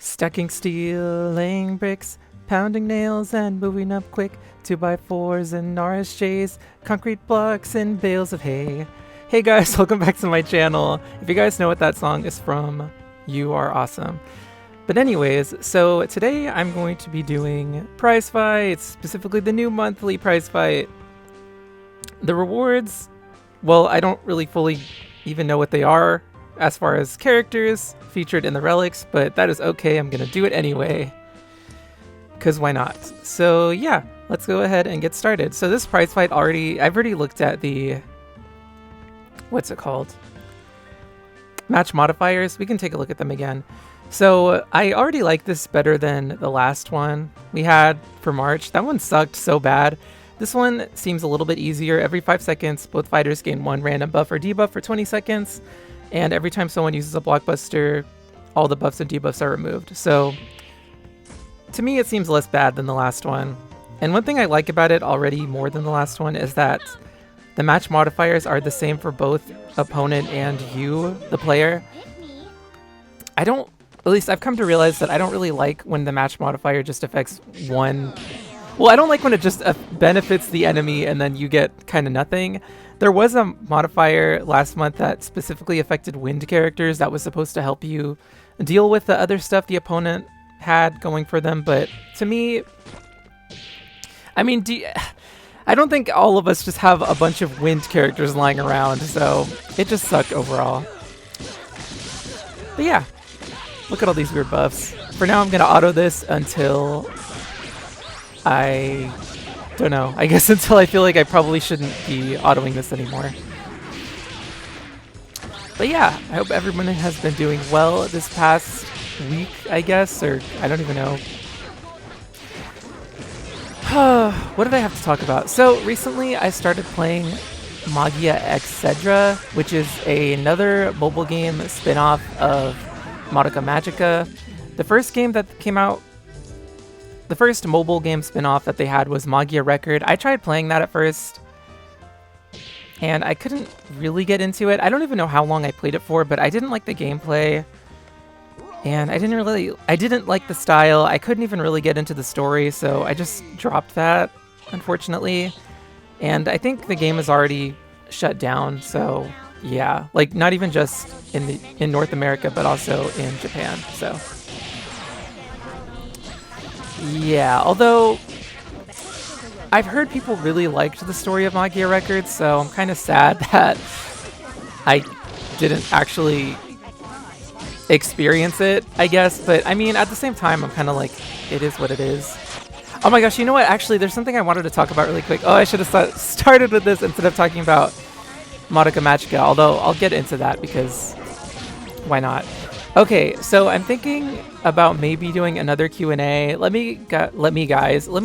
Stacking steel, laying bricks, pounding nails and moving up quick. 2x4s and RSJs, concrete blocks and bales of hay. Hey guys, welcome back to my channel. If you guys know what that song is from, you are awesome. But anyways, so today I'm going to be doing prize fights, specifically the new monthly prize fight. The rewards, well, I don't really fully even know what they are as far as characters featured in the relics, but that is okay. I'm gonna do it anyway, because why not? So yeah, let's go ahead and get started. So this prize fight I've already looked at the, what's it called? Match modifiers. We can take a look at them again. So I already like this better than the last one we had for March. That one sucked so bad. This one seems a little bit easier. Every 5 seconds, both fighters gain one random buff or debuff for 20 seconds. And every time someone uses a Blockbuster, all the buffs and debuffs are removed. So to me, it seems less bad than the last one. And one thing I like about it already more than the last one is that the match modifiers are the same for both opponent and you, the player. At least I've come to realize that I don't really like when the match modifier just affects one. Well, I don't like when it just benefits the enemy and then you get kind of nothing. There was a modifier last month that specifically affected wind characters that was supposed to help you deal with the other stuff the opponent had going for them. But to me, I mean, I don't think all of us just have a bunch of wind characters lying around, so it just sucked overall. But yeah, look at all these weird buffs. For now, I'm going to auto this until I don't know. I guess until I feel like I probably shouldn't be autoing this anymore. But yeah, I hope everyone has been doing well this past week, I guess, or I don't even know. What did I have to talk about? So recently I started playing Magia Record, which is another mobile game spin-off of Magica. The first game that came out, the first mobile game spin-off that they had was Magia Record. I tried playing that at first, and I couldn't really get into it. I don't even know how long I played it for, but I didn't like the gameplay, and I didn't like the style. I couldn't even really get into the story, so I just dropped that, unfortunately. And I think the game is already shut down, so yeah, like not even just in North America, but also in Japan, so. Yeah, although I've heard people really liked the story of Magia Record, so I'm kind of sad that I didn't actually experience it, I guess. But I mean, at the same time, I'm kind of like, it is what it is. Oh my gosh, you know what? Actually, there's something I wanted to talk about really quick. Oh, I should have started with this instead of talking about Magica, although I'll get into that because why not? Okay, so I'm thinking about maybe doing another Q&A. Let me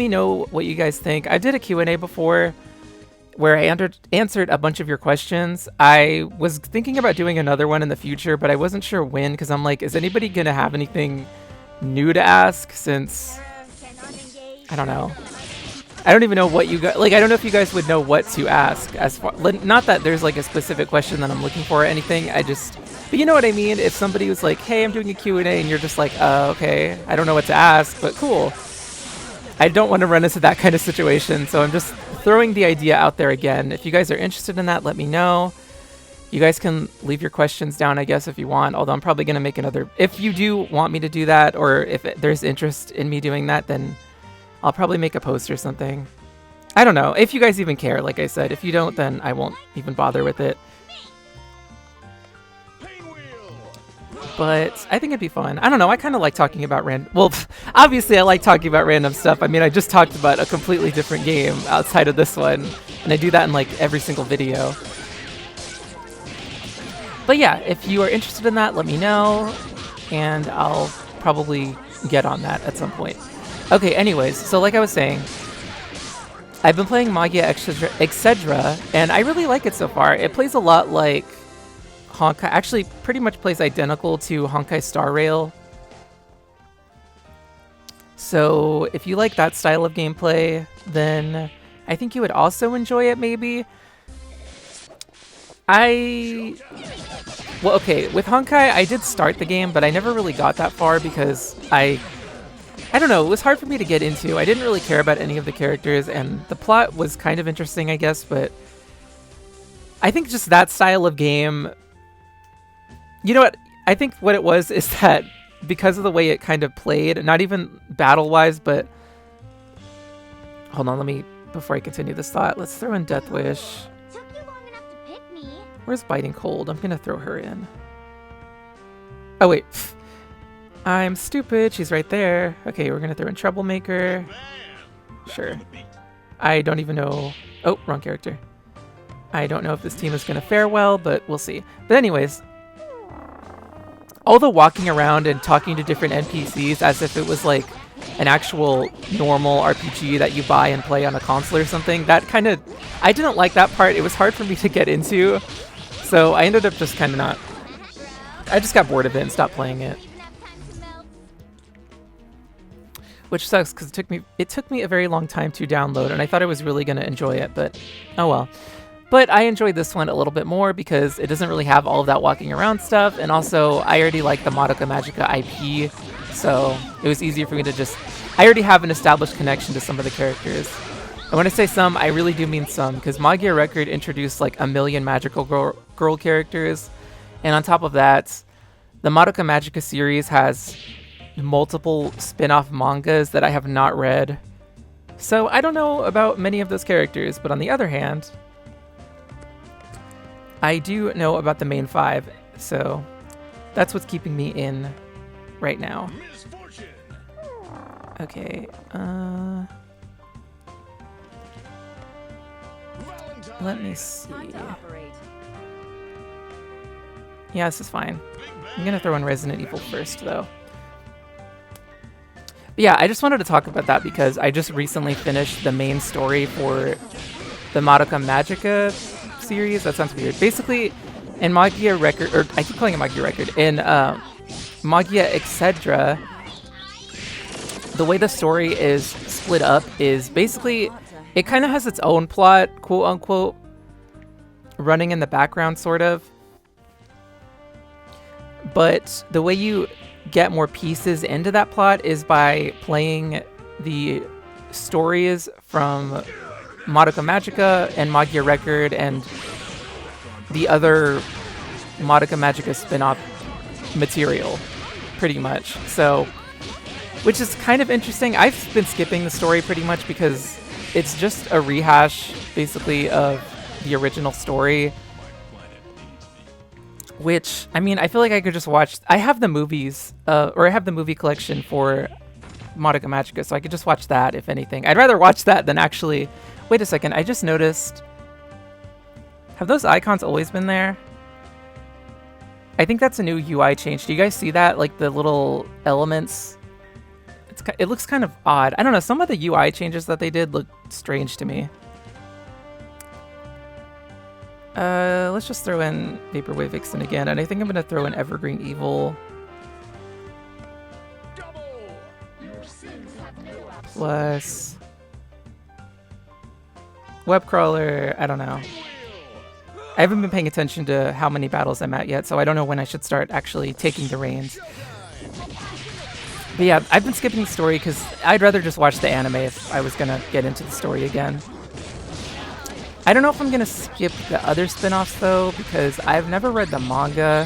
know what you guys think. I did a Q&A before where I answered a bunch of your questions. I was thinking about doing another one in the future, but I wasn't sure when, because I'm like, is anybody going to have anything new to ask? Since, I don't know. I don't even know what you guys, like, I don't know if you guys would know what to ask. As far, not that there's like a specific question that I'm looking for or anything, but you know what I mean? If somebody was like, hey, I'm doing a Q&A, and you're just like, okay, I don't know what to ask, but cool. I don't want to run into that kind of situation, so I'm just throwing the idea out there again. If you guys are interested in that, let me know. You guys can leave your questions down, I guess, if you want, although I'm probably going to make another. If you do want me to do that, or if there's interest in me doing that, then I'll probably make a post or something. I don't know. If you guys even care, like I said. If you don't, then I won't even bother with it. But I think it'd be fun. I don't know. I kind of like talking about well, obviously I like talking about random stuff. I mean, I just talked about a completely different game outside of this one. And I do that in like every single video. But yeah, if you are interested in that, let me know. And I'll probably get on that at some point. Okay, anyways. So like I was saying, I've been playing Magia Record, and I really like it so far. It plays a lot like Honkai, actually pretty much plays identical to Honkai Star Rail. So if you like that style of gameplay, then I think you would also enjoy it maybe. I Well, okay, with Honkai, I did start the game, but I never really got that far because I don't know, it was hard for me to get into. I didn't really care about any of the characters, and the plot was kind of interesting, I guess, but I think just that style of game... You know what? I think what it was is that because of the way it kind of played, not even battle-wise, but... Hold on, let me... Before I continue this thought, let's throw in Death Wish. Where's Biting Cold? I'm gonna throw her in. Oh, wait. I'm stupid. She's right there. Okay, we're gonna throw in Troublemaker. Sure. I don't even know... Oh, wrong character. I don't know if this team is gonna fare well, but we'll see. But anyways... All the walking around and talking to different NPCs as if it was like an actual normal RPG that you buy and play on a console or something, that kind of... I didn't like that part. It was hard for me to get into. So I ended up just kind of not... I just got bored of it and stopped playing it. Which sucks because it took me a very long time to download, and I thought I was really going to enjoy it, but oh well. But I enjoyed this one a little bit more because it doesn't really have all of that walking around stuff, and also I already like the Madoka Magica IP, so it was easier for me to just... I already have an established connection to some of the characters. And when I say some, I really do mean some, because Magia Record introduced like a million magical girl characters, and on top of that, the Madoka Magica series has multiple spin-off mangas that I have not read. So I don't know about many of those characters, but on the other hand, I do know about the main 5, so that's what's keeping me in right now. Okay, let me see. Yeah, this is fine. I'm gonna throw in Resident Evil first, though. But yeah, I just wanted to talk about that because I just recently finished the main story for the Madoka Magica series. That sounds weird. Basically, in Magia Record, or I keep calling it Magia Record, in Magia Etc., the way the story is split up is basically, it kind of has its own plot, quote unquote, running in the background, sort of. But the way you get more pieces into that plot is by playing the stories from Madoka Magica and Magia Record and the other Madoka Magica spin-off material, pretty much. So, which is kind of interesting. I've been skipping the story pretty much because it's just a rehash, basically, of the original story. Which, I mean, I feel like I could just watch... I have the movies, or I have the movie collection for Madoka Magica, so I could just watch that, if anything. I'd rather watch that than actually... Wait a second, I just noticed... Have those icons always been there? I think that's a new UI change. Do you guys see that? Like, the little elements? It looks kind of odd. I don't know, some of the UI changes that they did look strange to me. Let's just throw in Vaporwave Vixen again, and I think I'm going to throw in Evergreen Evil. Plus... Webcrawler, I don't know. I haven't been paying attention to how many battles I'm at yet, so I don't know when I should start actually taking the reins. But yeah, I've been skipping the story because I'd rather just watch the anime if I was going to get into the story again. I don't know if I'm going to skip the other spin-offs, though, because I've never read the manga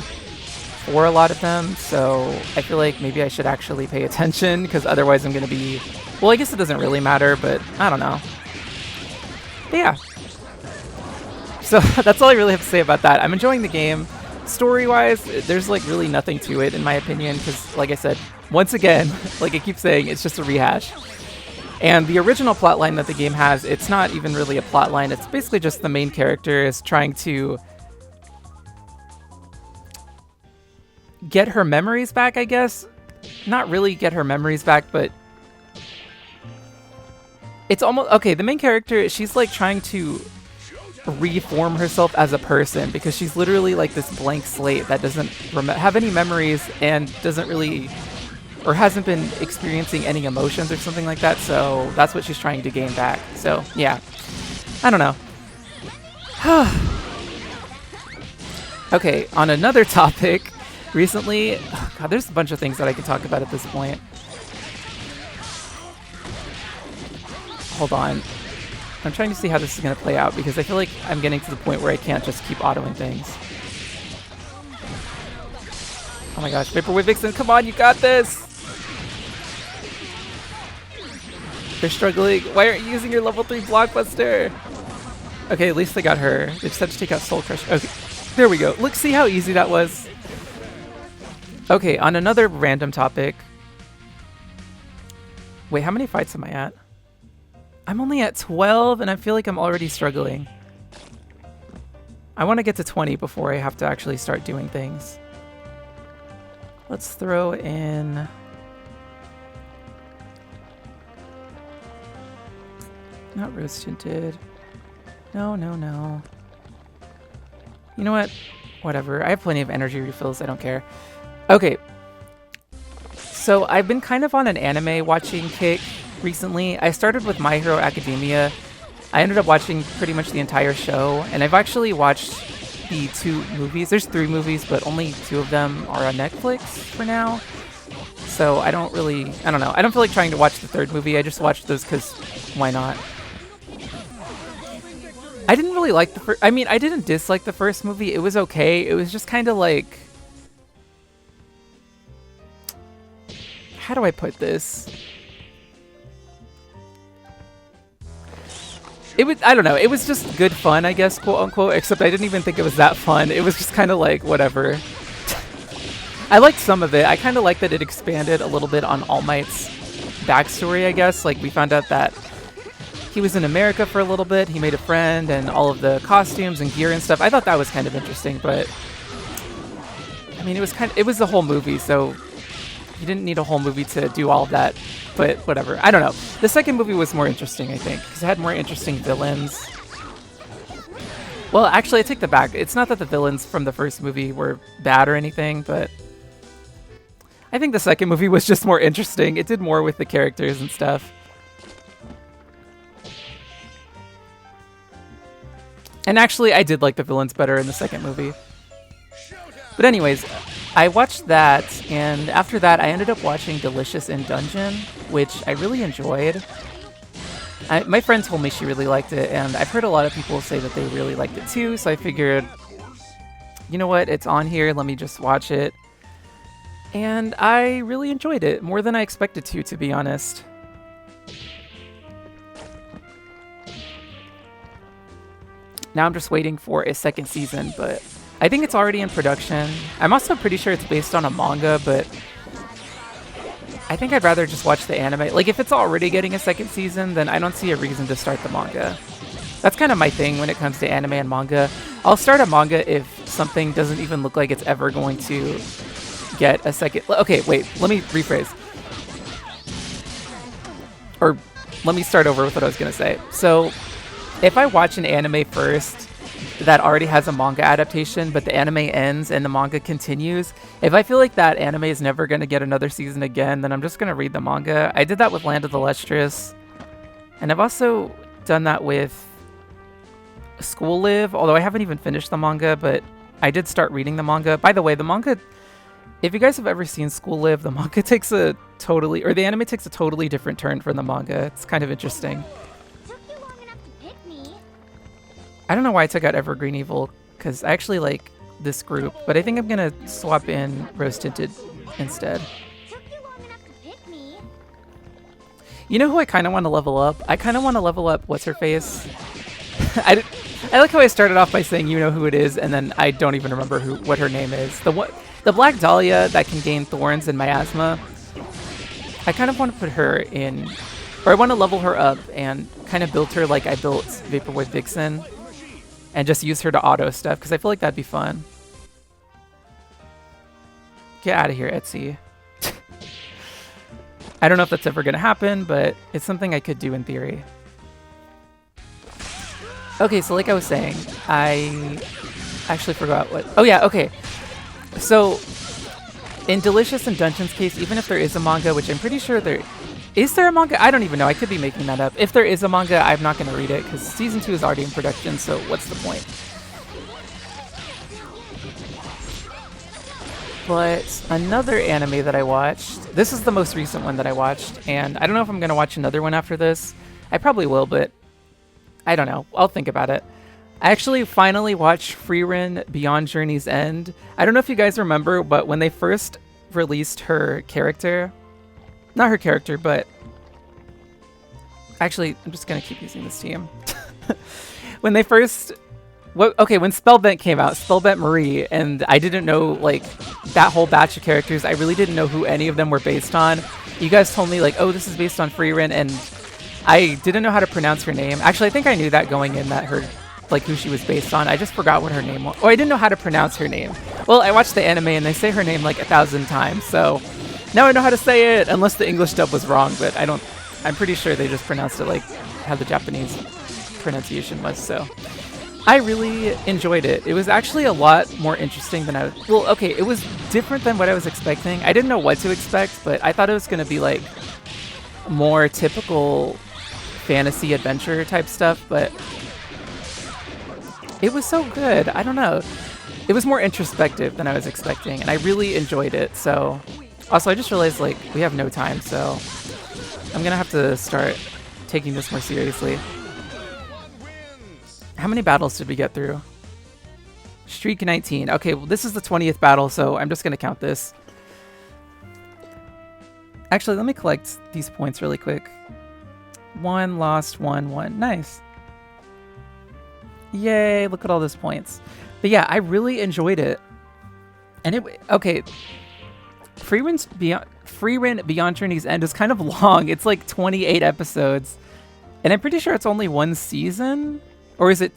for a lot of them, so I feel like maybe I should actually pay attention, because otherwise I'm going to be... Well, I guess it doesn't really matter, but I don't know. But yeah. So that's all I really have to say about that. I'm enjoying the game. Story-wise, there's like really nothing to it, in my opinion, because, like I said, once again, like I keep saying, it's just a rehash. And the original plotline that the game has, it's not even really a plotline. It's basically just the main character is trying to get her memories back, I guess. Not really get her memories back, but it's almost... Okay, the main character, she's like trying to reform herself as a person because she's literally like this blank slate that doesn't have any memories and doesn't really... or hasn't been experiencing any emotions or something like that, so that's what she's trying to gain back. So, yeah. I don't know. Okay, on another topic, recently... Oh God, there's a bunch of things that I can talk about at this point. Hold on. I'm trying to see how this is going to play out, because I feel like I'm getting to the point where I can't just keep autoing things. Oh my gosh, Vaporwave Vixen, come on, you got this! They're struggling. Why aren't you using your level 3 Blockbuster? Okay, at least they got her. They just had to take out Soul Crush. Okay, there we go. Look, see how easy that was? Okay, on another random topic. Wait, how many fights am I at? I'm only at 12, and I feel like I'm already struggling. I want to get to 20 before I have to actually start doing things. Let's throw in... Not rose tinted. No, no, no. You know what? Whatever. I have plenty of energy refills. I don't care. Okay. So I've been kind of on an anime watching kick recently. I started with My Hero Academia. I ended up watching pretty much the entire show, and I've actually watched the 2 movies. There's 3 movies, but only 2 of them are on Netflix for now. So I don't know. I don't feel like trying to watch the 3rd movie. I just watched those because why not? I didn't really like the first... I mean, I didn't dislike the first movie. It was okay. It was just kind of like... How do I put this? It was... I don't know. It was just good fun, I guess, quote unquote. Except I didn't even think it was that fun. It was just kind of like, whatever. I liked some of it. I kind of liked that it expanded a little bit on All Might's backstory, I guess. Like, we found out that he was in America for a little bit, he made a friend, and all of the costumes and gear and stuff. I thought that was kind of interesting, but... I mean, it was the whole movie, so... You didn't need a whole movie to do all of that, but whatever. I don't know. The second movie was more interesting, I think, because it had more interesting villains. Well, actually, I take that back. It's not that the villains from the first movie were bad or anything, but... I think the second movie was just more interesting. It did more with the characters and stuff. And actually, I did like the villains better in the second movie. But anyways, I watched that, and after that, I ended up watching Delicious in Dungeon, which I really enjoyed. My friend told me she really liked it, and I've heard a lot of people say that they really liked it too, so I figured, you know what, it's on here, let me just watch it. And I really enjoyed it, more than I expected to be honest. Now I'm just waiting for a second season, but I think it's already in production. I'm also pretty sure it's based on a manga, but I think I'd rather just watch the anime. Like, if it's already getting a second season, then I don't see a reason to start the manga. That's kind of my thing when it comes to anime and manga. I'll start a manga if something doesn't even look like it's ever going to get a second... Okay, wait, let me rephrase. Or let me start over with what I was going to say. So... if I watch an anime first that already has a manga adaptation, but the anime ends and the manga continues, if I feel like that anime is never going to get another season again, then I'm just going to read the manga. I did that with Land of the Lustrous, and I've also done that with School Live, although I haven't even finished the manga, but I did start reading the manga. By the way, the manga, if you guys have ever seen School Live, the manga takes a totally, or the anime takes a totally different turn from the manga. It's kind of interesting. I don't know why I took out Evergreen Evil, because I actually like this group, but I think I'm going to swap in Rose Tinted instead. You know who I kind of want to level up? I kind of want to level up What's-Her-Face. I like how I started off by saying you know who it is, and then I don't even remember what her name is. The Black Dahlia that can gain thorns and miasma, I kind of want to put her in, or I want to level her up and kind of build her like I built Vaporwave Vixen. And just use her to auto stuff, because I feel like that'd be fun. Get out of here, Etsy. I don't know if that's ever going to happen, but it's something I could do in theory. Okay, so like I was saying, I actually forgot what... Oh yeah, okay. So, in Delicious and Dungeon's case, even if there is a manga, which I'm pretty sure there... Is there a manga? I don't even know. I could be making that up. If there is a manga, I'm not going to read it, because Season 2 is already in production, so what's the point? But another anime that I watched, this is the most recent one that I watched, and I don't know if I'm going to watch another one after this. I probably will, but I don't know. I'll think about it. I actually finally watched Frieren Beyond Journey's End. I don't know if you guys remember, but when they first released her character, not her character, but actually, I'm just going to keep using this team. When they first... when Spellbent came out, Spellbent Marie, and I didn't know, like, that whole batch of characters, I really didn't know who any of them were based on. You guys told me, like, oh, this is based on Frieren, and I didn't know how to pronounce her name. Actually, I think I knew that going in, that her, like, who she was based on. I just forgot what her name was. Or I didn't know how to pronounce her name. Well, I watched the anime, and they say her name, like, 1,000 times, so now I know how to say it, unless the English dub was wrong, but I'm pretty sure they just pronounced it, like, how the Japanese pronunciation was, so... I really enjoyed it. It was actually a lot more interesting than it was different than what I was expecting. I didn't know what to expect, but I thought it was going to be like more typical fantasy adventure type stuff, but it was so good. I don't know. It was more introspective than I was expecting, and I really enjoyed it. So, also I just realized like we have no time, so I'm going to have to start taking this more seriously. How many battles did we get through? Streak 19. Okay, well, this is the 20th battle, so I'm just going to count this. Actually, let me collect these points really quick. 1, lost, 1, 1. Nice. Yay, look at all those points. But yeah, I really enjoyed it. And Frieren Beyond Journey's End is kind of long. It's like 28 episodes. And I'm pretty sure it's only one season? Or is it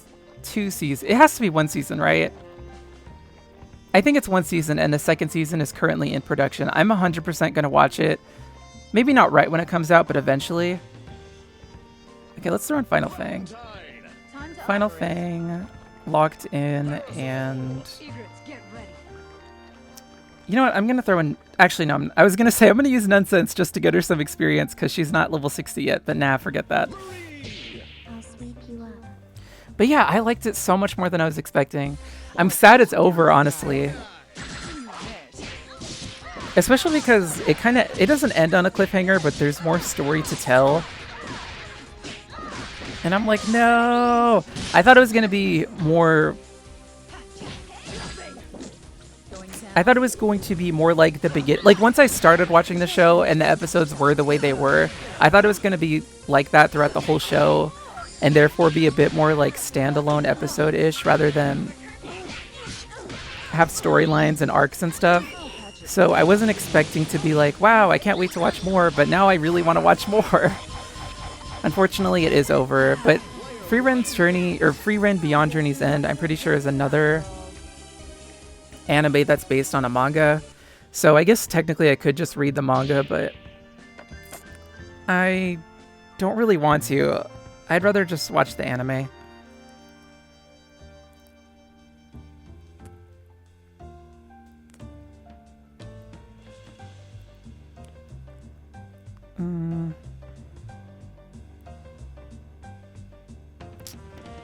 2 seasons? It has to be 1 season, right? I think it's 1 season, and the second season is currently in production. I'm 100% going to watch it. Maybe not right when it comes out, but eventually. Okay, let's throw in Final Fang. Final Fang, locked in, and... You know what? I'm going to throw in... Actually, no. I was going to say I'm going to use Nonsense just to get her some experience, because she's not level 60 yet, but nah, forget that. But yeah, I liked it so much more than I was expecting. I'm sad it's over, honestly. Especially because it doesn't end on a cliffhanger, but there's more story to tell. And I'm like, no! I thought it was going to be more... I thought it was going to be more like the beginning. Like, once I started watching the show and the episodes were the way they were, I thought it was going to be like that throughout the whole show. And therefore be a bit more like standalone episode-ish rather than have storylines and arcs and stuff. So I wasn't expecting to be like, wow, I can't wait to watch more, but now I really want to watch more. Unfortunately, it is over. But Frieren Beyond Journey's End, I'm pretty sure is another anime that's based on a manga. So I guess technically I could just read the manga, but I don't really want to. I'd rather just watch the anime.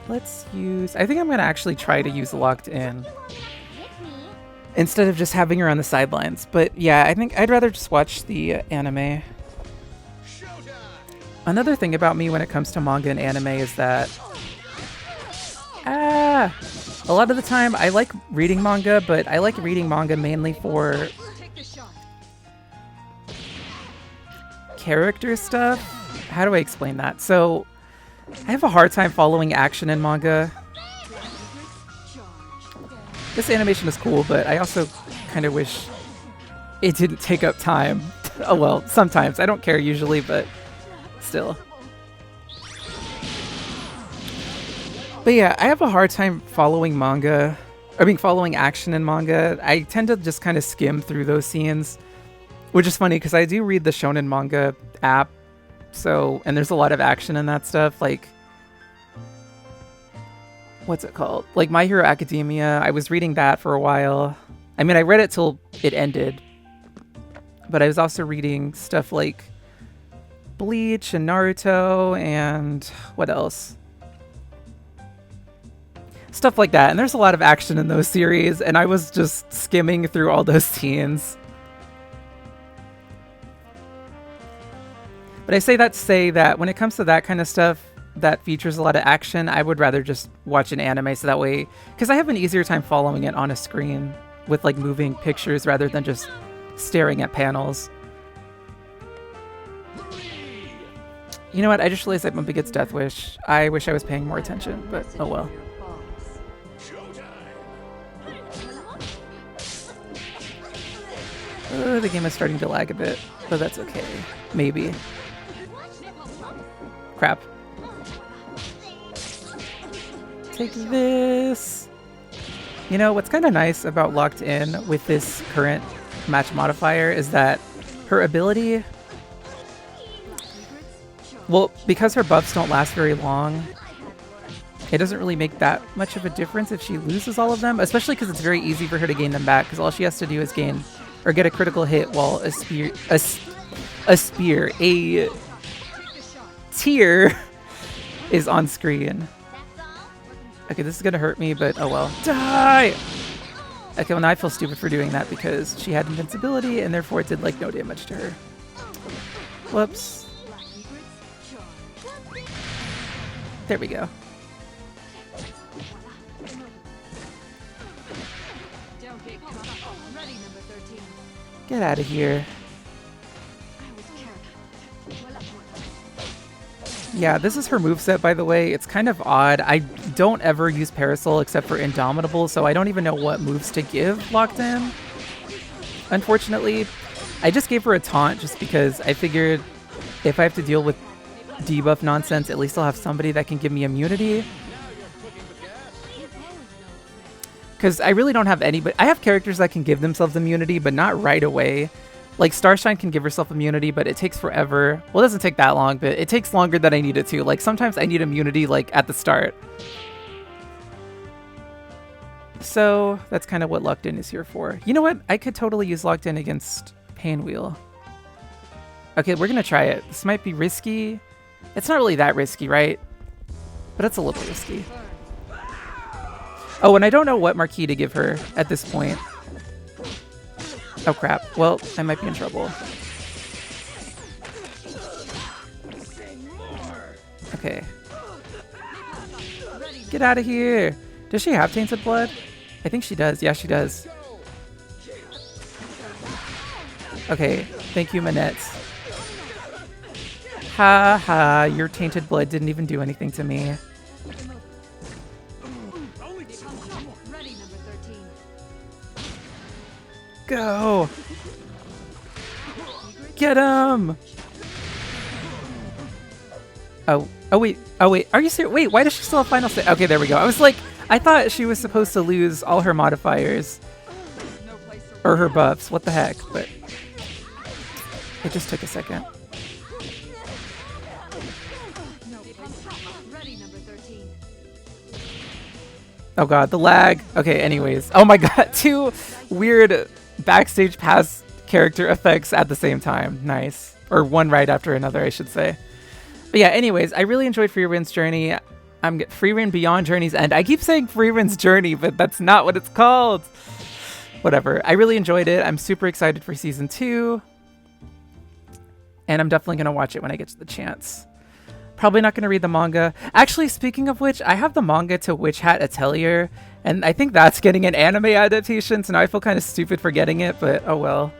Let's use... I think I'm going to actually try to use Locked In instead of just having her on the sidelines. But yeah, I think I'd rather just watch the anime. Another thing about me when it comes to manga and anime is that a lot of the time I like reading manga, but I like reading manga mainly for character stuff. How do I explain that? So I have a hard time following action in manga. This animation is cool, but I also kind of wish it didn't take up time. Oh well, sometimes. I don't care usually, but still. But yeah, I have a hard time following manga. Following action in manga. I tend to just kind of skim through those scenes, which is funny because I do read the Shonen Manga app. So, and there's a lot of action in that stuff. Like, what's it called? Like My Hero Academia. I was reading that for a while. I mean, I read it till it ended. But I was also reading stuff like Bleach and Naruto and what else? Stuff like that. And there's a lot of action in those series, and I was just skimming through all those teens. But I say that to say that when it comes to that kind of stuff that features a lot of action, I would rather just watch an anime, so that way, because I have an easier time following it on a screen with like moving pictures rather than just staring at panels. You know what? I just realized that Bumpy gets Death Wish. I wish I was paying more attention, but oh well. The game is starting to lag a bit, but that's okay. Maybe. Crap. Take this. You know, what's kind of nice about Locked In with this current match modifier is that her ability... Well, because her buffs don't last very long, it doesn't really make that much of a difference if she loses all of them, especially because it's very easy for her to gain them back, because all she has to do is gain or get a critical hit while a tier is on screen. Okay, this is gonna hurt me, but oh well. Die! Okay, well now I feel stupid for doing that because she had invincibility and therefore it did like no damage to her. Whoops. There we go. Get out of here. Yeah, this is her moveset, by the way. It's kind of odd. I don't ever use Parasol except for Indomitable, so I don't even know what moves to give Locked In. Unfortunately, I just gave her a taunt just because I figured if I have to deal with debuff nonsense, at least I'll have somebody that can give me immunity. Because I really don't have anybody. I have characters that can give themselves immunity, but not right away. Like Starshine can give herself immunity, but it takes forever. Well, it doesn't take that long, but it takes longer than I need it to. Like sometimes I need immunity like at the start. So that's kind of what Locked In is here for. You know what? I could totally use Locked In against Painwheel. Okay, we're going to try it. This might be risky. It's not really that risky, right? But it's a little risky. Oh, and I don't know what Marquis to give her at this point. Oh crap. Well, I might be in trouble. Okay. Get out of here! Does she have Tainted Blood? I think she does. Yeah, she does. Okay. Thank you, Manette. Ha ha, your Tainted Blood didn't even do anything to me. Go! Get him! Oh wait, are you serious? Wait, why does she still have final state? Okay, there we go. I was like, I thought she was supposed to lose all her modifiers. Or her buffs, what the heck, but it just took a second. Oh god, the lag. Okay, anyways. Oh my god, 2 weird backstage pass character effects at the same time. Nice. Or one right after another, I should say. But yeah, anyways, I really enjoyed Frieren's Journey. I'm Frieren Beyond Journey's End. I keep saying Frieren's Journey, but that's not what it's called. Whatever. I really enjoyed it. I'm super excited for Season 2. And I'm definitely going to watch it when I get the chance. Probably not going to read the manga. Actually, speaking of which, I have the manga to Witch Hat Atelier, and I think that's getting an anime adaptation, so now I feel kind of stupid for getting it, but oh well.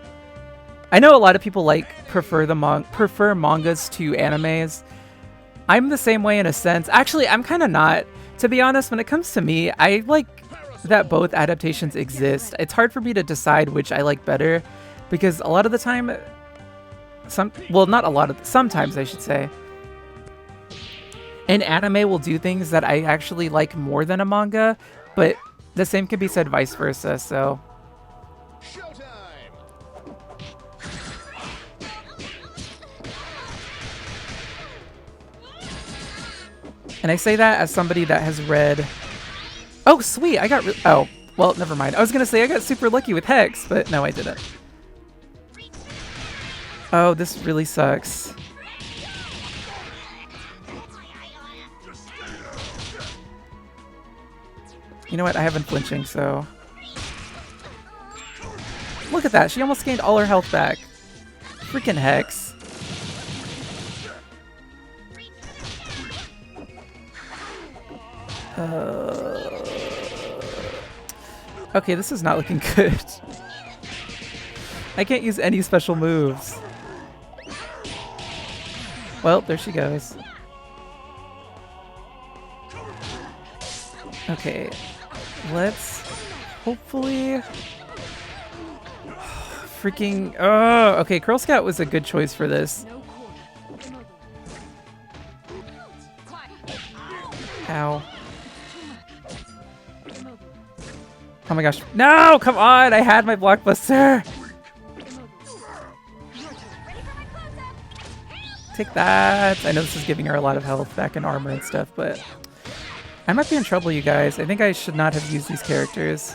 I know a lot of people prefer mangas to animes. I'm the same way in a sense. Actually, I'm kind of not. To be honest, when it comes to me, I like that both adaptations exist. It's hard for me to decide which I like better, because a lot of the time, sometimes I should say, an anime will do things that I actually like more than a manga, but the same could be said vice versa, so. And I say that as somebody that has read... Oh, sweet, I got... Oh, well, never mind. I was going to say I got super lucky with Hex, but no, I didn't. Oh, this really sucks. You know what? I have been flinching, so... Look at that! She almost gained all her health back. Freaking Hex. Okay, this is not looking good. I can't use any special moves. Well, there she goes. Okay, let's hopefully... Freaking... Oh, okay, Curl Scout was a good choice for this. Ow. Oh my gosh. No! Come on! I had my Blockbuster! Take that! I know this is giving her a lot of health back in armor and stuff, but... I might be in trouble, you guys. I think I should not have used these characters.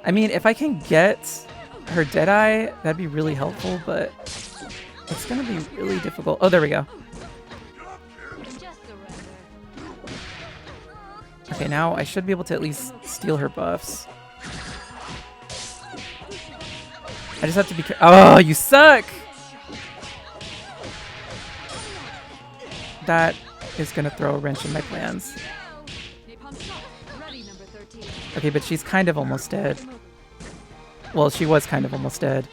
I mean, if I can get her Deadeye, that'd be really helpful, but... It's gonna be really difficult. Oh, there we go. Okay, now I should be able to at least steal her buffs. I just have to be oh, you suck! That is gonna throw a wrench in my plans. Okay, but she's kind of almost dead. Well, she was kind of almost dead.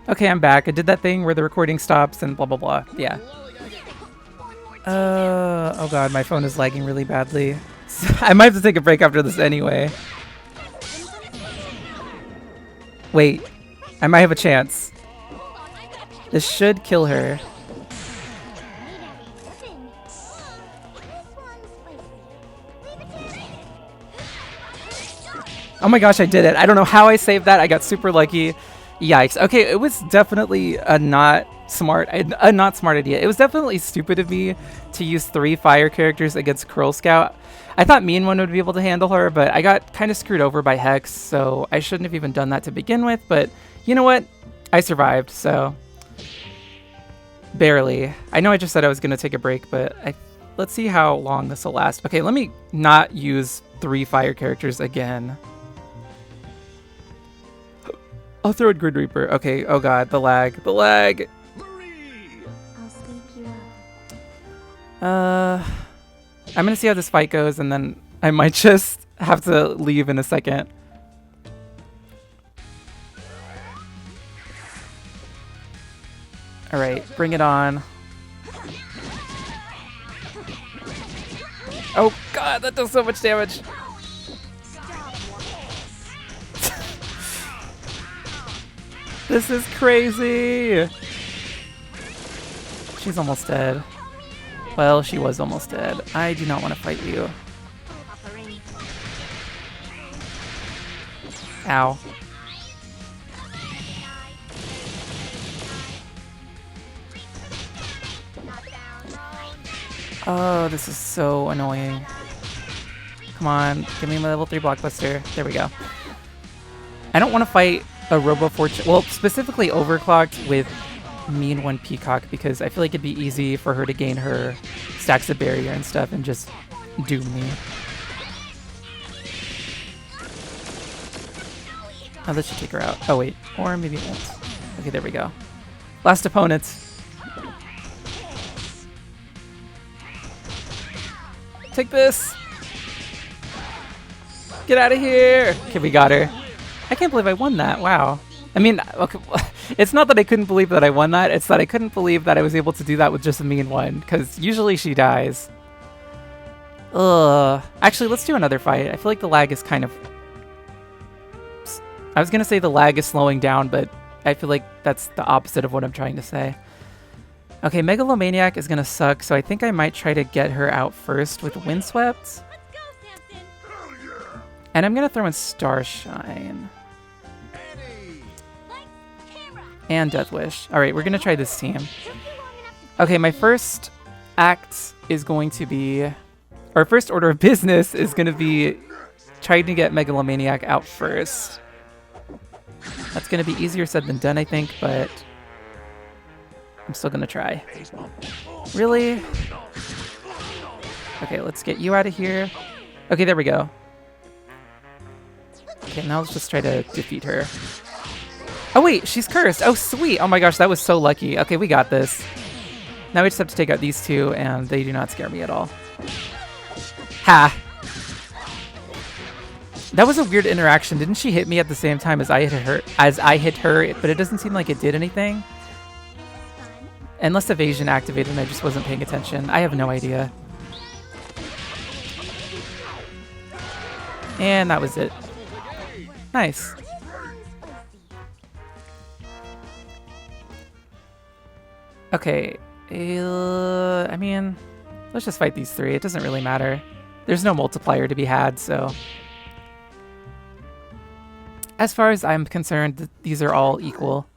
Okay, I'm back. I did that thing where the recording stops and blah blah blah. Yeah. Oh god, my phone is lagging really badly. I might have to take a break after this anyway. Wait, I might have a chance. This should kill her. Oh my gosh, I did it. I don't know how I saved that. I got super lucky. Yikes. Okay, it was definitely a not smart idea. It was definitely stupid of me to use 3 fire characters against Curl Scout. I thought Mean One would be able to handle her, but I got kind of screwed over by Hex, so I shouldn't have even done that to begin with, but you know what? I survived, so... Barely. I know I just said I was going to take a break, but let's see how long this will last. Okay, let me not use 3 fire characters again. I'll throw in Grid Reaper. Okay, oh god, the lag. The lag! I'm gonna see how this fight goes, and then I might just have to leave in a second. Alright, bring it on. Oh god, that does so much damage! This is crazy! She's almost dead. Well, she was almost dead. I do not want to fight you. Ow. Oh, this is so annoying. Come on, give me my level 3 Blockbuster. There we go. I don't want to fight a Robo Fortune, well, specifically overclocked with Mean One Peacock, because I feel like it'd be easy for her to gain her stacks of barrier and stuff and just doom me. Oh, that should take her out. Oh wait, or maybe it won't. Okay, there we go. Last opponent. Take this! Get out of here! Okay, we got her. I can't believe I won that. Wow. I mean, okay, it's not that I couldn't believe that I won that. It's that I couldn't believe that I was able to do that with just a Mean One, because usually she dies. Ugh. Actually, let's do another fight. I feel like the lag is kind of... I was going to say the lag is slowing down, but I feel like that's the opposite of what I'm trying to say. Okay, Megalomaniac is going to suck, so I think I might try to get her out first with Windswept. And I'm going to throw in Starshine. And Death Wish. Alright, we're going to try this team. Okay, my first act is going to be... Our first order of business is going to be trying to get Megalomaniac out first. That's going to be easier said than done, I think, but... I'm still going to try. Really? Okay, let's get you out of here. Okay, there we go. Okay, now let's just try to defeat her. Oh wait, she's cursed. Oh sweet. Oh my gosh, that was so lucky. Okay, we got this. Now we just have to take out these two, and they do not scare me at all. Ha! That was a weird interaction. Didn't she hit me at the same time as I hit her? But it doesn't seem like it did anything. Unless evasion activated and I just wasn't paying attention. I have no idea. And that was it. Nice. Okay. I mean, let's just fight these three. It doesn't really matter. There's no multiplier to be had, so... As far as I'm concerned, these are all equal.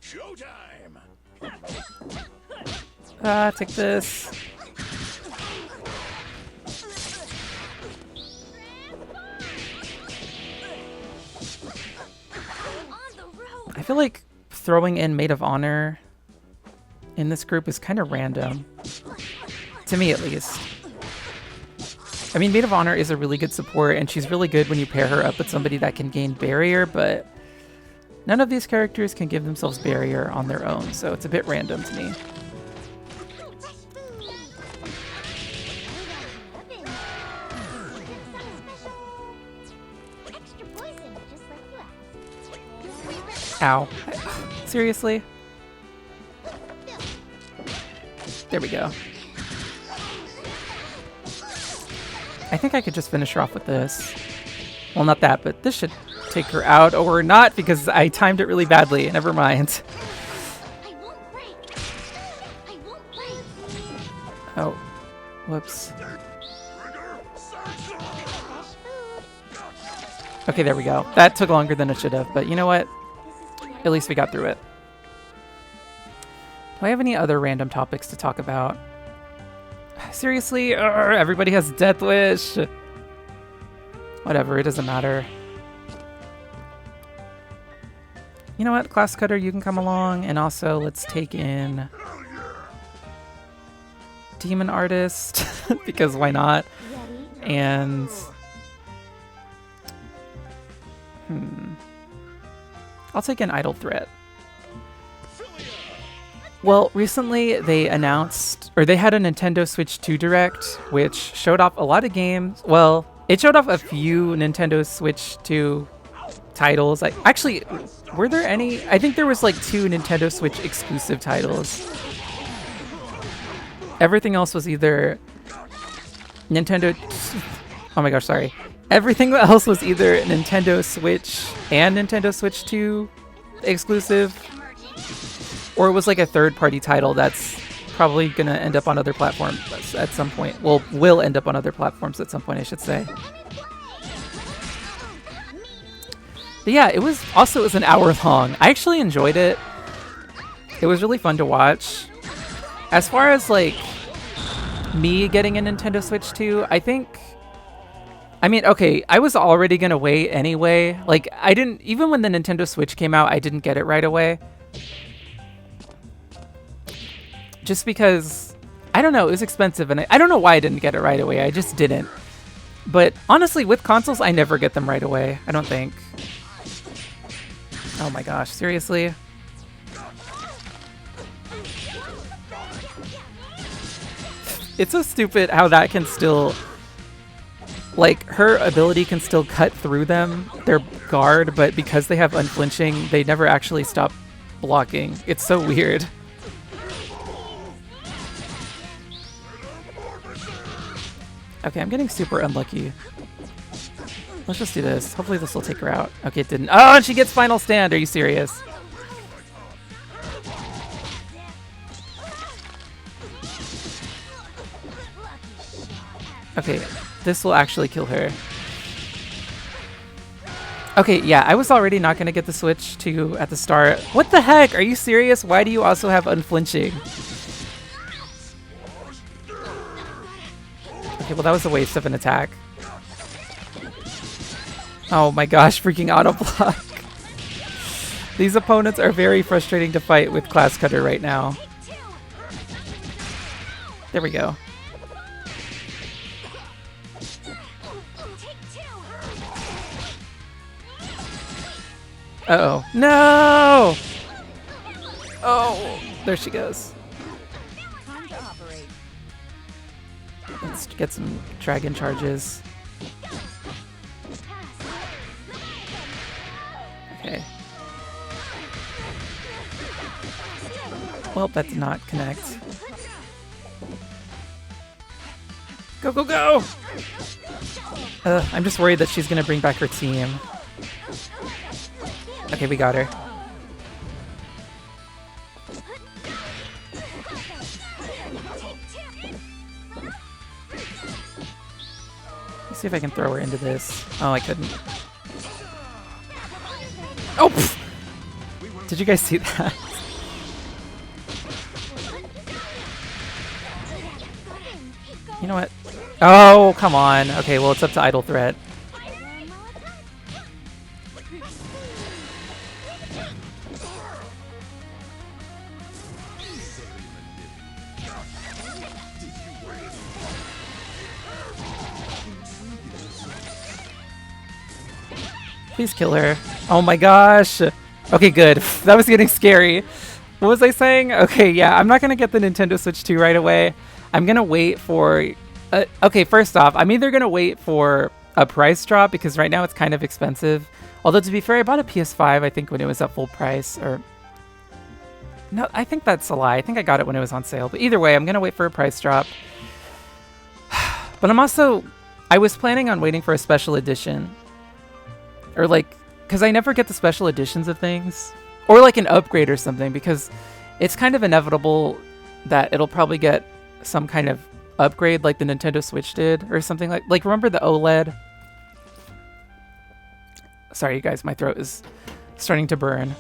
Showtime. Take this. I feel like throwing in Maid of Honor in this group is kind of random. To me, at least. I mean, Maid of Honor is a really good support, and she's really good when you pair her up with somebody that can gain barrier, but none of these characters can give themselves barrier on their own, so it's a bit random to me. Ow. Seriously? There we go. I think I could just finish her off with this. Well, not that, but this should take her out, or not, because I timed it really badly. Never mind. Oh. Whoops. Okay, there we go. That took longer than it should have, but you know what? At least we got through it. Do I have any other random topics to talk about? Seriously? Everybody has Death Wish! Whatever, it doesn't matter. You know what, Class Cutter, you can come along, and also let's take in Demon Artist, because why not? And... I'll take an Idle Threat. Well, recently they announced, or they had a Nintendo Switch 2 Direct, which showed off a lot of games. Well, it showed off a few Nintendo Switch 2 titles. Like, actually, were there any? I think there was like 2 Nintendo Switch exclusive titles. Everything else was either Nintendo... Oh my gosh, sorry. Everything else was either Nintendo Switch and Nintendo Switch 2 exclusive, or it was like a third-party title that's probably going to end up on other platforms at some point. Well, will end up on other platforms at some point, I should say. But yeah, it was an hour long. I actually enjoyed it. It was really fun to watch. As far as like me getting a Nintendo Switch 2, I mean, okay, I was already going to wait anyway. Like, even when the Nintendo Switch came out, I didn't get it right away. Just because, I don't know, it was expensive, and I don't know why I didn't get it right away. I just didn't. But honestly, with consoles, I never get them right away. I don't think. Oh my gosh, seriously? It's so stupid how that can still... Like, her ability can still cut through them, their guard, but because they have unflinching, they never actually stop blocking. It's so weird. Okay, I'm getting super unlucky. Let's just do this. Hopefully this will take her out. Okay, it didn't. Oh, and she gets Final Stand! Are you serious? Okay, this will actually kill her. Okay, yeah, I was already not going to get the switch to at the start. What the heck? Are you serious? Why do you also have unflinching? Okay, well that was a waste of an attack. Oh my gosh, freaking auto block. These opponents are very frustrating to fight with Class Cutter right now. There we go. Uh-oh. No! Oh, there she goes. Let's get some dragon charges. Okay. Well, that did not connect. Go, go, go! I'm just worried that she's gonna bring back her team. Okay, we got her. Let's see if I can throw her into this. Oh, I couldn't. Oh! Pfft. Did you guys see that? You know what? Oh, come on. Okay, well, it's up to Idle Threat. Please kill her. Oh my gosh. Okay, good. That was getting scary. What was I saying? Okay, yeah, I'm not going to get the Nintendo Switch 2 right away. I'm going to wait for... okay, first off, I'm either going to wait for a price drop because right now it's kind of expensive. Although, to be fair, I bought a PS5, I think, when it was at full price. Or no, I think that's a lie. I think I got it when it was on sale. But either way, I'm going to wait for a price drop. But I'm also... I was planning on waiting for a special edition. Or like, because I never get the special editions of things. Or like an upgrade or something, because it's kind of inevitable that it'll probably get some kind of upgrade like the Nintendo Switch did, or something like remember the OLED? Sorry you guys, my throat is starting to burn.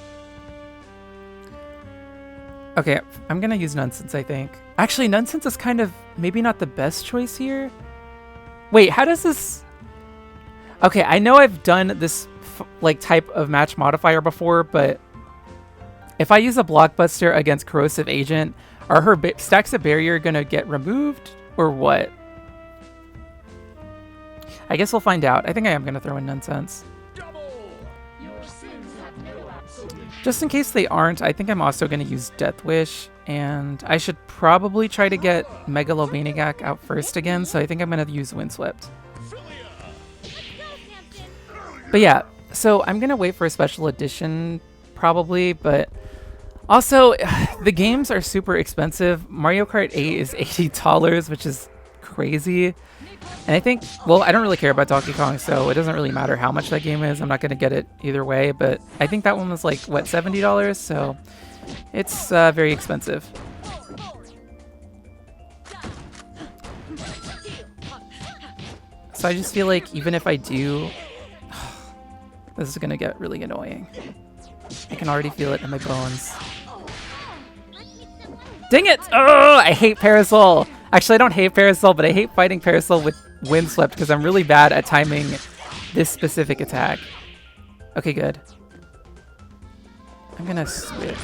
Okay, I'm gonna use Nonsense, I think. Actually, Nonsense is kind of maybe not the best choice here. Wait, how does this... Okay, I know I've done this like type of match modifier before, but if I use a Blockbuster against Corrosive Agent, are her stacks of barrier gonna get removed or what? I guess we'll find out. I think I am gonna throw in Nonsense. Just in case they aren't, I think I'm also gonna use Death Wish, and I should probably try to get Megalomaniac out first again, so I think I'm gonna use Windswept. But yeah, so I'm gonna wait for a special edition probably, but also the games are super expensive. Mario Kart 8 is $80, which is crazy. And I think, well, I don't really care about Donkey Kong, so it doesn't really matter how much that game is. I'm not gonna get it either way, but I think that one was like, what, $70? So it's very expensive. So I just feel like even if I do... This is gonna get really annoying. I can already feel it in my bones. Dang it! Oh, I hate Parasol! Actually, I don't hate Parasol, but I hate fighting Parasol with Windswept because I'm really bad at timing this specific attack. Okay, good. I'm gonna switch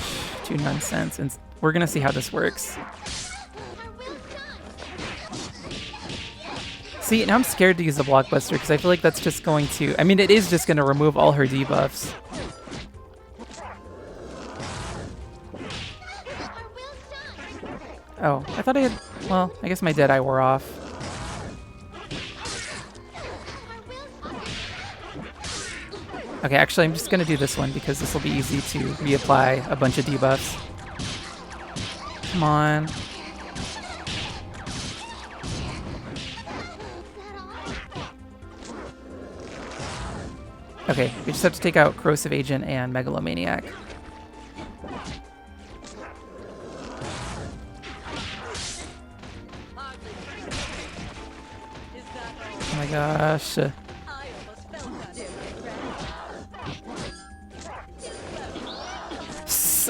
to Nonsense, and we're gonna see how this works. See, now I'm scared to use the Blockbuster because I feel like that's just going to... I mean, it is just going to remove all her debuffs. Oh, I thought I had... Well, I guess my Deadeye wore off. Okay, actually, I'm just going to do this one because this will be easy to reapply a bunch of debuffs. Come on. Okay, we just have to take out Corrosive Agent and Megalomaniac. Oh my gosh.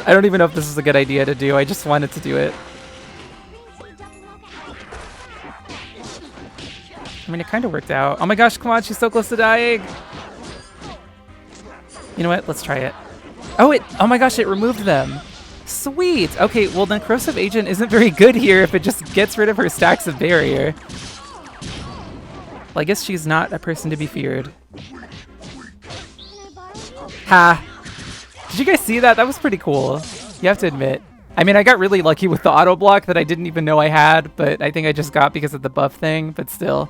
I don't even know if this is a good idea to do. I just wanted to do it. I mean, it kind of worked out. Oh my gosh, come on, she's so close to dying. You know what? Let's try it. Oh my gosh, it removed them. Sweet. Okay, well then Corrosive Agent isn't very good here if it just gets rid of her stacks of barrier. Well, I guess she's not a person to be feared. Ha! Did you guys see that? That was pretty cool. You have to admit. I mean, I got really lucky with the auto block that I didn't even know I had, but I think I just got because of the buff thing, but still.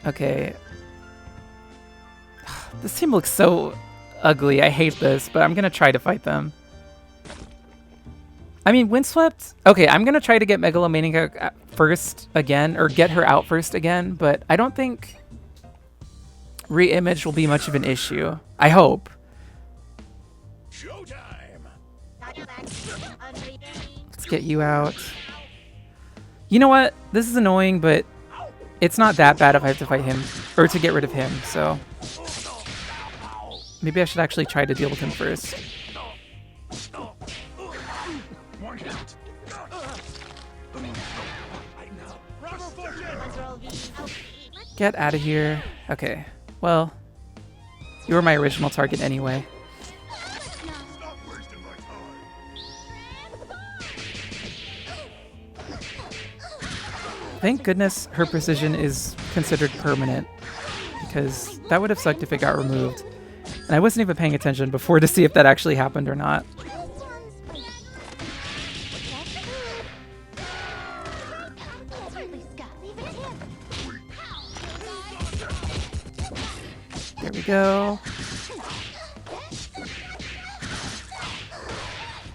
Okay. This team looks so ugly. I hate this, but I'm gonna try to fight them. I mean, Windswept? Okay, I'm gonna try to get Megalomaniac first again, or get her out first again, but I don't think re-image will be much of an issue. I hope. Let's get you out. You know what? This is annoying, but it's not that bad if I have to fight him, or to get rid of him, so maybe I should actually try to deal with him first. Get out of here. Okay, well, you were my original target anyway. Thank goodness her precision is considered permanent, because that would have sucked if it got removed. And I wasn't even paying attention before to see if that actually happened or not. There we go.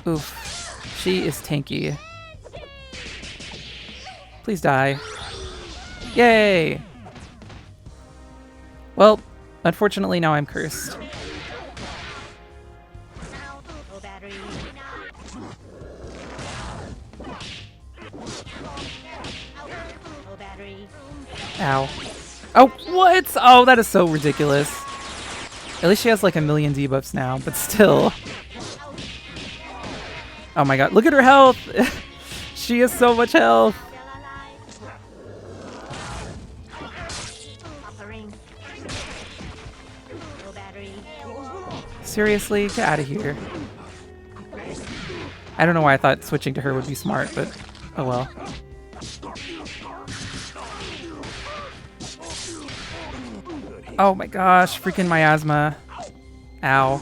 Oof. She is tanky. Please die. Yay! Well, unfortunately now I'm cursed. Ow. Oh, what? Oh, that is so ridiculous. At least she has like a million debuffs now, but still. Oh my god, look at her health! She has so much health! Seriously? Get out of here. I don't know why I thought switching to her would be smart, but oh well. Oh my gosh, freaking miasma. Ow.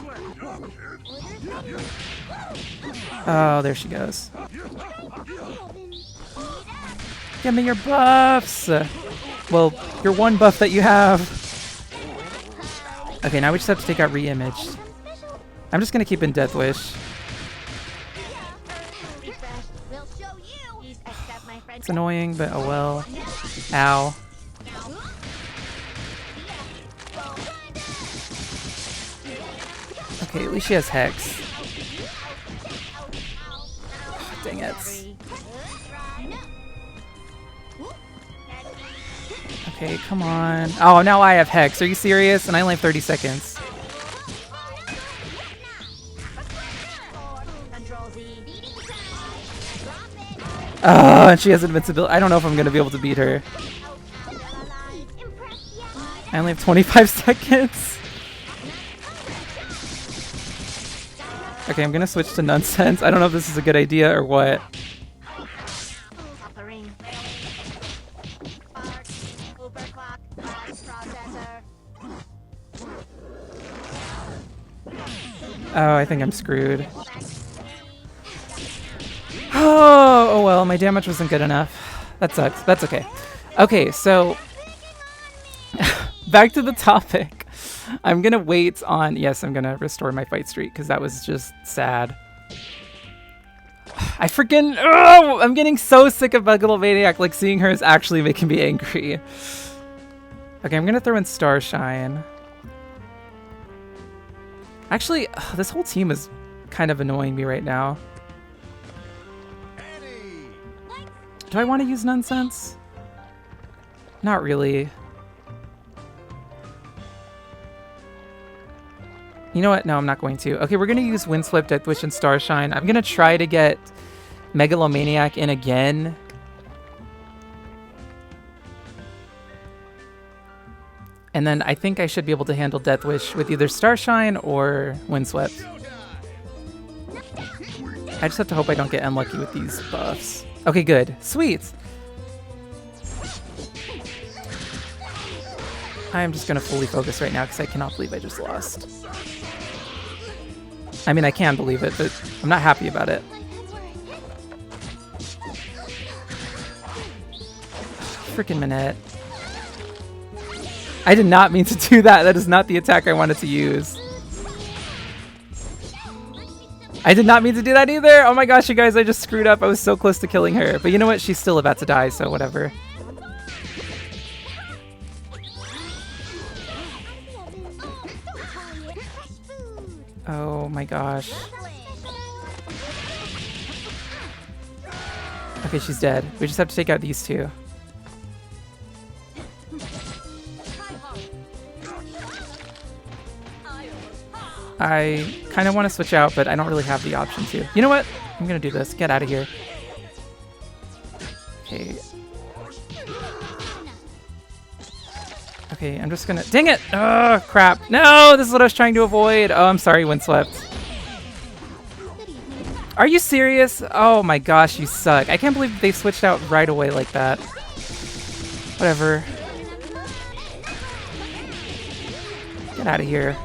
Oh, there she goes. Give me your buffs! Well, your one buff that you have. Okay, now we just have to take out re-image. I'm just gonna keep in Death Wish. It's annoying, but oh well. Ow. Okay, at least she has Hex. Oh, dang it. Okay, come on. Oh, now I have Hex. Are you serious? And I only have 30 seconds. Oh, and she has invincibility. I don't know if I'm going to be able to beat her. I only have 25 seconds. Okay, I'm going to switch to Nonsense. I don't know if this is a good idea or what. Oh, I think I'm screwed. Oh well, my damage wasn't good enough. That sucks. That's okay. Okay, so back to the topic. I'm gonna wait on... Yes, I'm gonna restore my fight streak because that was just sad. I freaking... Oh, I'm getting so sick of Megalomaniac. Like, seeing her is actually making me angry. Okay, I'm gonna throw in Starshine. Actually, this whole team is kind of annoying me right now. Do I want to use Nonsense? Not really. You know what? No, I'm not going to. Okay, we're going to use Windswept, Deathwish, and Starshine. I'm going to try to get Megalomaniac in again. And then I think I should be able to handle Deathwish with either Starshine or Windswept. I just have to hope I don't get unlucky with these buffs. Okay, good. Sweet! I'm just gonna fully focus right now because I cannot believe I just lost. I mean, I can believe it, but I'm not happy about it. Freaking Minette. I did not mean to do that. That is not the attack I wanted to use. I did not mean to do that either. Oh my gosh, you guys, I just screwed up. I was so close to killing her. But you know what? She's still about to die, so whatever. Oh my gosh. Okay, she's dead. We just have to take out these two. I kind of want to switch out, but I don't really have the option to. You know what? I'm going to do this. Get out of here. Okay. Okay, I'm just going to... Dang it! Oh, crap. No, this is what I was trying to avoid. Oh, I'm sorry, Windswept. Are you serious? Oh my gosh, you suck. I can't believe they switched out right away like that. Whatever. Get out of here.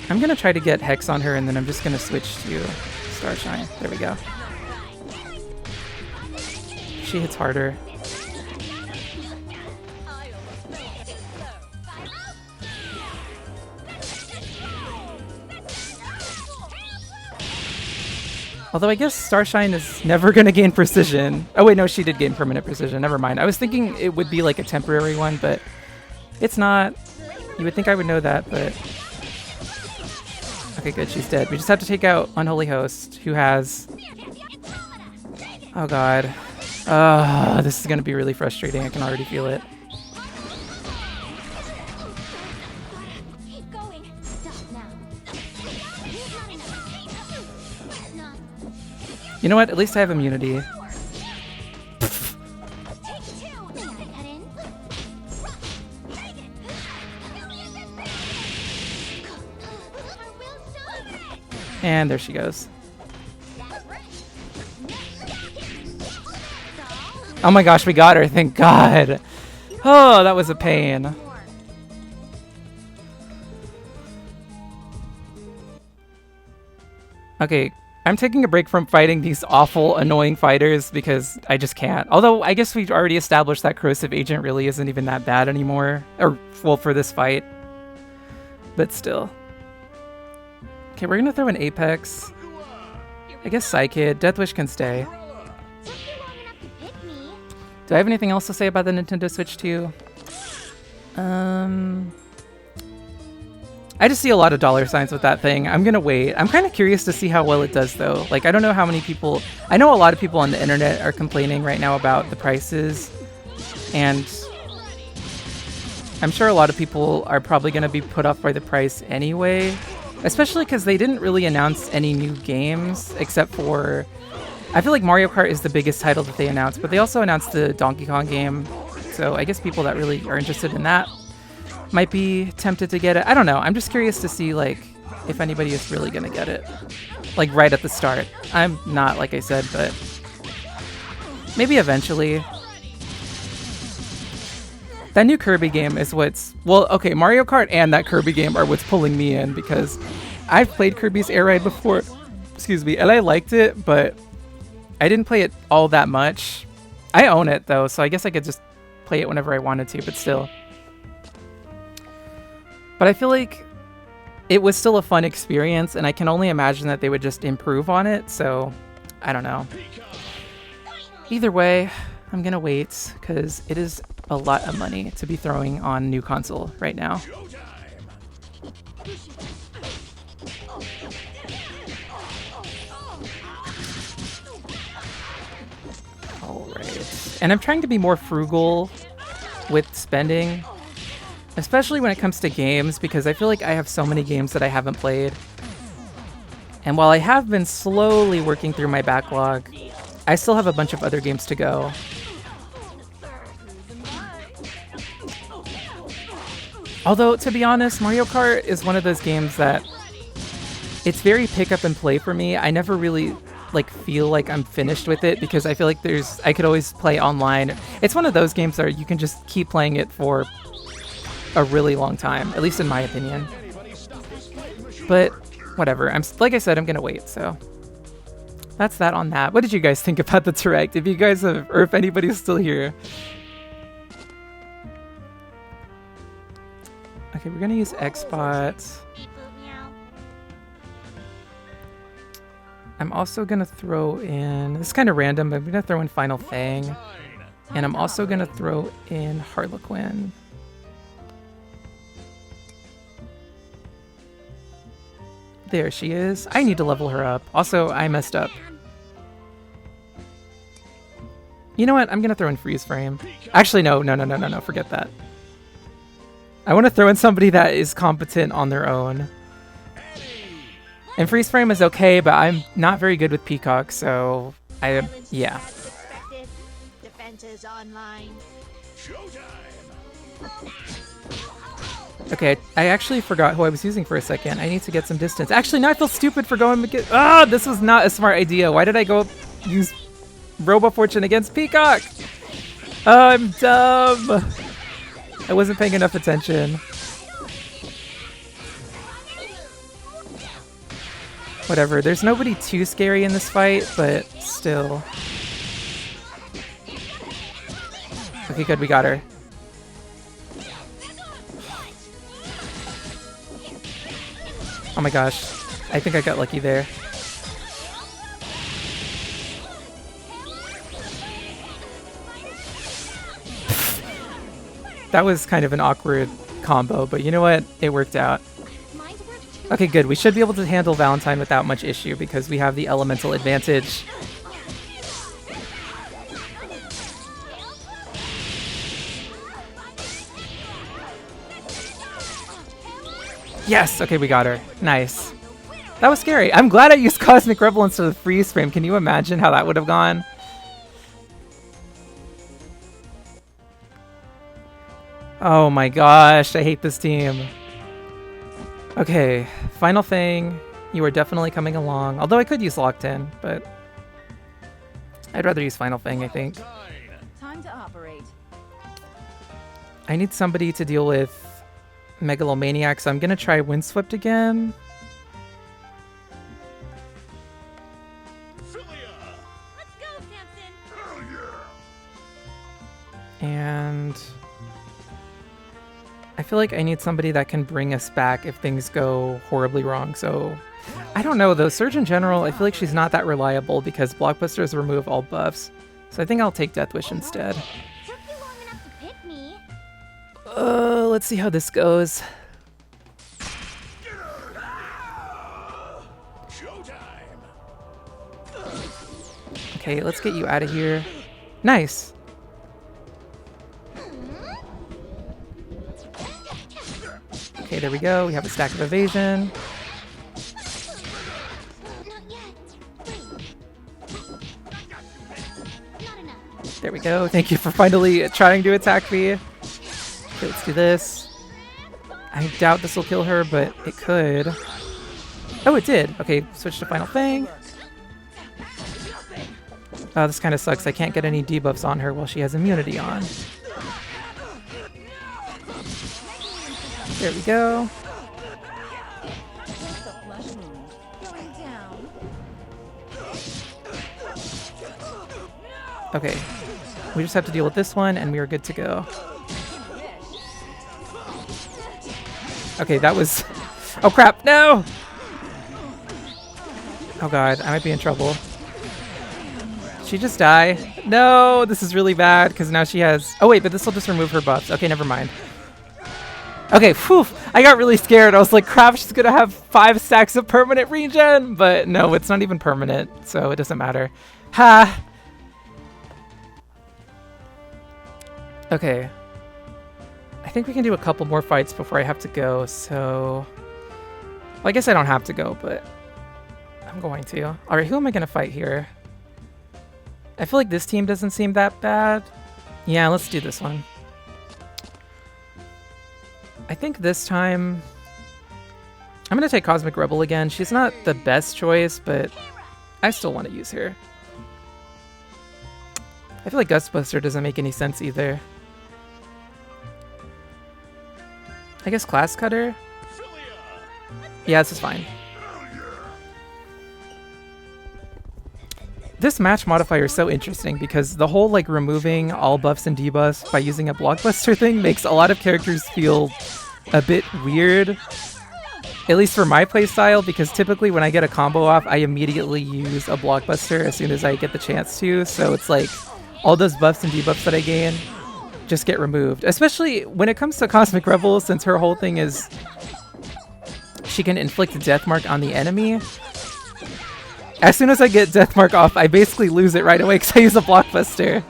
I'm going to try to get Hex on her, and then I'm just going to switch to Starshine. There we go. She hits harder. Although I guess Starshine is never going to gain precision. Oh wait, no, she did gain permanent precision. Never mind. I was thinking it would be like a temporary one, but it's not. You would think I would know that, but... Okay, good. She's dead. We just have to take out Unholy Host, who has... Oh god. This is going to be really frustrating. I can already feel it. You know what? At least I have immunity. And there she goes. Oh my gosh, we got her. Thank God. Oh, that was a pain. Okay. I'm taking a break from fighting these awful, annoying fighters because I just can't. Although, I guess we've already established that Corrosive Agent really isn't even that bad anymore. Or, well, for this fight. But still. Okay, we're gonna throw an Apex. I guess Psykid. Deathwish can stay. Do I have anything else to say about the Nintendo Switch 2? I just see a lot of dollar signs with that thing. I'm gonna wait. I'm kind of curious to see how well it does, though. Like, I don't know how many people... I know a lot of people on the internet are complaining right now about the prices. And I'm sure a lot of people are probably gonna be put off by the price anyway. Especially because they didn't really announce any new games, except for... I feel like Mario Kart is the biggest title that they announced, but they also announced the Donkey Kong game. So I guess people that really are interested in that might be tempted to get it. I don't know. I'm just curious to see, like, if anybody is really going to get it. Like, right at the start. I'm not, like I said, but maybe eventually. That new Kirby game is what's... Well, okay, Mario Kart and that Kirby game are what's pulling me in, because I've played Kirby's Air Ride before, excuse me, and I liked it, but I didn't play it all that much. I own it, though, so I guess I could just play it whenever I wanted to, but still. But I feel like it was still a fun experience, and I can only imagine that they would just improve on it, so I don't know. Either way, I'm gonna wait, because it is a lot of money to be throwing on new console right now. Alright. And I'm trying to be more frugal with spending. Especially when it comes to games, because I feel like I have so many games that I haven't played. And while I have been slowly working through my backlog, I still have a bunch of other games to go. Although, to be honest, Mario Kart is one of those games that it's very pick up and play for me. I never really like feel like I'm finished with it because I feel like I could always play online. It's one of those games where you can just keep playing it for a really long time, at least in my opinion. But whatever. Like I said, I'm gonna wait. So that's that on that. What did you guys think about the Direct? If you guys have, or if anybody's still here. Okay, we're gonna use Xbots. I'm also gonna throw in, this is kind of random, but I'm gonna throw in Final Fang. And I'm also gonna throw in Harlequin. There she is. I need to level her up. Also, I messed up. You know what? I'm gonna throw in Freeze Frame. Actually, no, forget that. I want to throw in somebody that is competent on their own. And Freeze Frame is okay, but I'm not very good with Peacock, so yeah. Okay, I actually forgot who I was using for a second. I need to get some distance. Actually, now I feel stupid for going to get... Ah, this was not a smart idea. Why did I go use Robo Fortune against Peacock? Oh, I'm dumb. I wasn't paying enough attention. Whatever, there's nobody too scary in this fight, but still. Okay, good, we got her. Oh my gosh, I think I got lucky there. That was kind of an awkward combo, but you know what? It worked out. Okay, good. We should be able to handle Valentine without much issue because we have the elemental advantage. Yes! Okay, we got her. Nice. That was scary. I'm glad I used Cosmic Rebel instead of Freeze Frame. Can you imagine how that would have gone? Oh my gosh, I hate this team. Okay, Final Thing. You are definitely coming along. Although I could use Locked In, but I'd rather use Final Thing, I think. Time to operate. I need somebody to deal with Megalomaniac, so I'm gonna try Windswept again. Let's go, Samson. And I feel like I need somebody that can bring us back if things go horribly wrong. So I don't know though. Surgeon General, I feel like she's not that reliable because Blockbusters remove all buffs. So I think I'll take Death Wish instead. Let's see how this goes. Okay, let's get you out of here. Nice. Okay, there we go. We have a stack of evasion. There we go. Thank you for finally trying to attack me. Okay, let's do this. I doubt this will kill her, but it could. Oh, it did. Okay, switch to Final Fang. Oh, this kind of sucks. I can't get any debuffs on her while she has immunity on. There we go. Okay, we just have to deal with this one and we are good to go. Okay, that was... Oh crap, no! Oh god, I might be in trouble. Did she just die? No, this is really bad because now she has... Oh wait, but this will just remove her buffs. Okay, never mind. Okay, whew, I got really scared. I was like, crap, she's gonna have 5 stacks of permanent regen, but no, it's not even permanent, so it doesn't matter. Ha! Okay. I think we can do a couple more fights before I have to go, so... Well, I guess I don't have to go, but I'm going to. Alright, who am I going to fight here? I feel like this team doesn't seem that bad. Yeah, let's do this one. I think this time... I'm going to take Cosmic Rebel again. She's not the best choice, but I still want to use her. I feel like Gustbuster doesn't make any sense either. I guess Class Cutter? Yeah, this is fine. This match modifier is so interesting because the whole like removing all buffs and debuffs by using a Blockbuster thing makes a lot of characters feel a bit weird. At least for my playstyle, because typically when I get a combo off, I immediately use a Blockbuster as soon as I get the chance to, so it's like all those buffs and debuffs that I gain just get removed. Especially when it comes to Cosmic Rebel, since her whole thing is she can inflict a death mark on the enemy. As soon as I get death mark off, I basically lose it right away because I use a Blockbuster.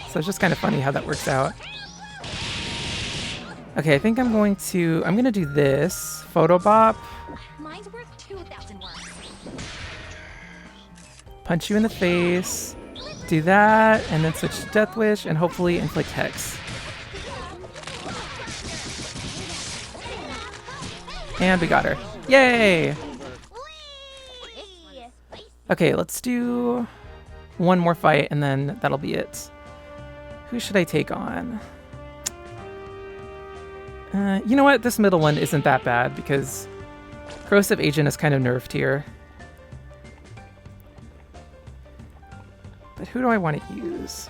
So it's just kind of funny how that works out. Okay, I think I'm gonna do this. Photobop. Mine's worth 2,000 words. Punch you in the face. Do that, and then switch to Death Wish, and hopefully inflict Hex. And we got her. Yay! Okay, let's do one more fight, and then that'll be it. Who should I take on? You know what? This middle one isn't that bad because Corrosive Agent is kind of nerfed here. But who do I want to use?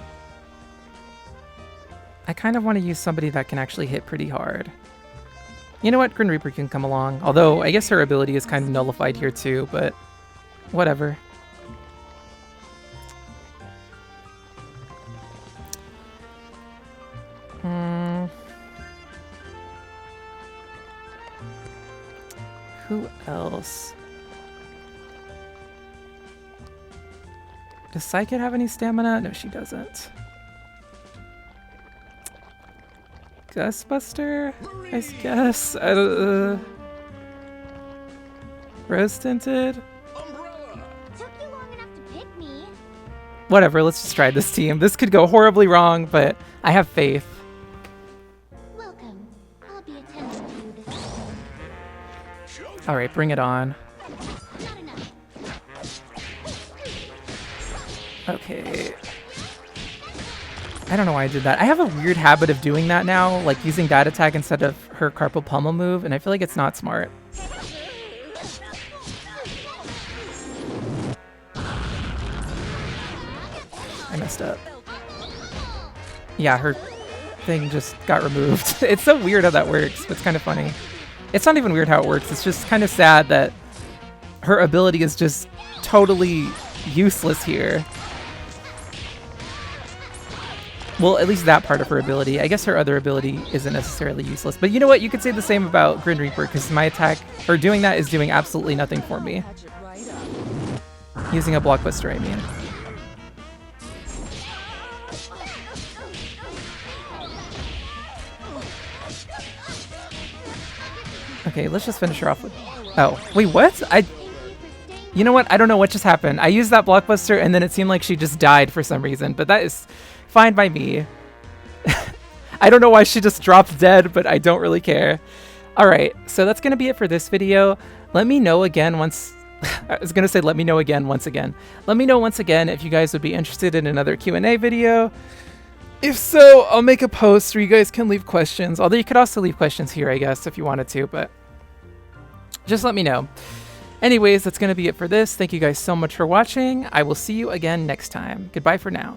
I kind of want to use somebody that can actually hit pretty hard. You know what? Grim Reaper can come along. Although, I guess her ability is kind of nullified here too, but whatever. Who else? Does Psychic have any stamina? No, she doesn't. Gustbuster, I guess. Rose Tinted. Took you long enough to pick me. Whatever, let's just try this team. This could go horribly wrong, but I have faith. Welcome. I'll be attending to you this time. Alright, bring it on. Not enough. Okay. I don't know why I did that. I have a weird habit of doing that now, like using that attack instead of her Carpal Pummel move, and I feel like it's not smart. I messed up. Yeah, her thing just got removed. It's so weird how that works, but it's kind of funny. It's not even weird how it works, it's just kind of sad that her ability is just totally useless here. Well, at least that part of her ability. I guess her other ability isn't necessarily useless. But you know what? You could say the same about Grim Reaper, because my attack, or doing that, is doing absolutely nothing for me. Using a Blockbuster, I mean. Okay, let's just finish her off with... Oh, wait, what? You know what? I don't know what just happened. I used that Blockbuster, and then it seemed like she just died for some reason, but that is fine by me. I don't know why she just dropped dead, but I don't really care. Alright, so that's going to be it for this video. Let me know again once... I was going to say let me know again once again. Let me know once again if you guys would be interested in another Q&A video. If so, I'll make a post where you guys can leave questions. Although you could also leave questions here, I guess, if you wanted to, but just let me know. Anyways, that's going to be it for this. Thank you guys so much for watching. I will see you again next time. Goodbye for now.